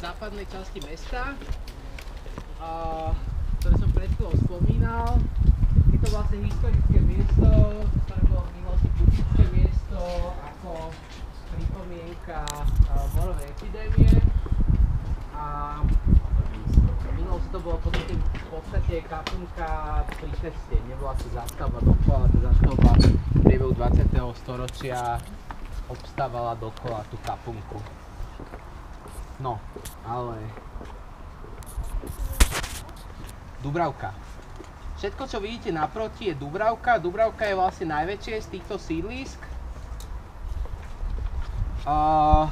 západnej časti mesta, ktoré som pred chvíľou spomínal. Je to vlastne historické miesto, ktoré bolo v minulosti putické miesto ako pripomienka morovej epidémie. A v minulosti to bolo v podstate kaplnka pri ceste, nebola to zástavba dokola, tá zástavba v priebehu 20. storočia obstávala dokola tú kaplnku. No, ale Dubravka. Všetko, čo vidíte naproti, je Dubravka. Dubravka je vlastne najväčšie z týchto sídlisk. V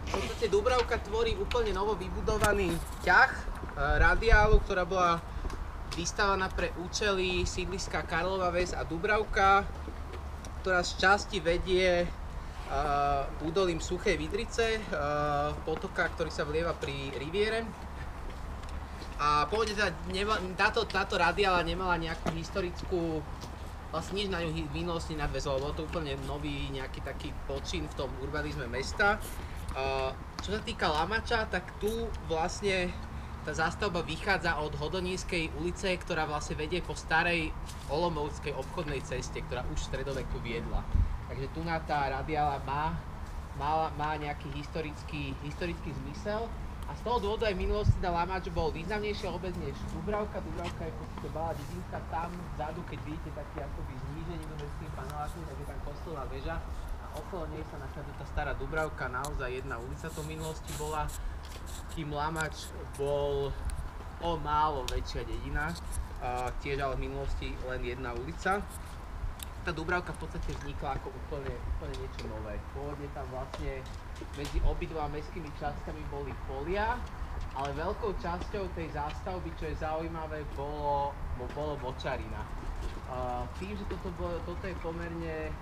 podstate Dubravka tvorí úplne novo vybudovaný ťah radiálu, ktorá bola vystavaná pre účely sídliska Karlova Ves a Dubravka, ktorá z časti vedie údolím Suchej Vydrice, potoka, ktorý sa vlieva pri riviere. A pôvodne teda táto radiála nemala nejakú historickú, vlastne nič na ňu v minulosti nadväzovalo, bol to úplne nový nejaký taký počin v tom urbanizme mesta. Čo sa týka Lamača, tak tu vlastne tá zástavba vychádza od Hodonískej ulice, ktorá vlastne vedie po starej olomouckej obchodnej ceste, ktorá už v stredoveku viedla. Takže tu na tá radiála má nejaký historický zmysel. A z toho dôvodu aj v minulosti na Lamač bol významnejšia obec než Dubravka. Dubravka je v podstate malá dedinka, tam vzadu, keď vidíte taký akoby znížený do mestským panelákmi, tak je tam kostolná väža. A okolo nej sa nachádza tá stará Dubravka, naozaj jedna ulica to v minulosti bola. Kým Lamač bol o málo väčšia dedina, tiež ale v minulosti len jedna ulica. Tá Dubravka v podstate vznikla ako úplne niečo nové. Pôvodne tam vlastne medzi obidva mestskými časťami boli polia, ale veľkou časťou tej zástavby, čo je zaujímavé, bolo močarina. Tým, že toto je pomerne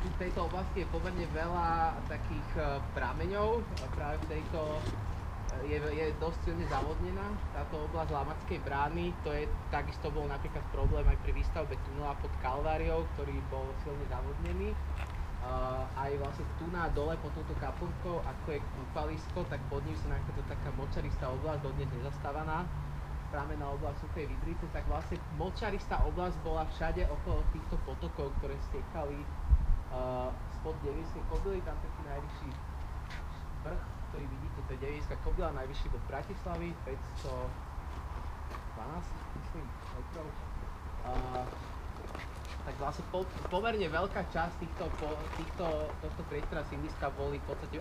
v tejto oblasti je pomerne veľa takých prameňov, práve v tejto je dosť silne zavodnená táto oblasť Lamačskej brány. To je takisto bol napríklad problém aj pri výstavbe tunela pod Kalváriou, ktorý bol silne zavodnený. Aj vlastne tu na dole pod touto kaplnkou, ako je kúpalisko, tak pod ním sa nachádza taká močaristá oblasť, dodnes nezastávaná, pramenná oblasť Suchej Vydrice, tak vlastne močaristá oblasť bola všade okolo týchto potokov, ktoré stiekali spod Devieskej kobyly, tam taký najvyšší vrch, ktorý vidíte, to je Devieská kobyla, najvyšší bod Bratislavy, 512, myslím, metrov. Tak vlastne pomerne veľká časť tohto priestora sídliska boli v podstate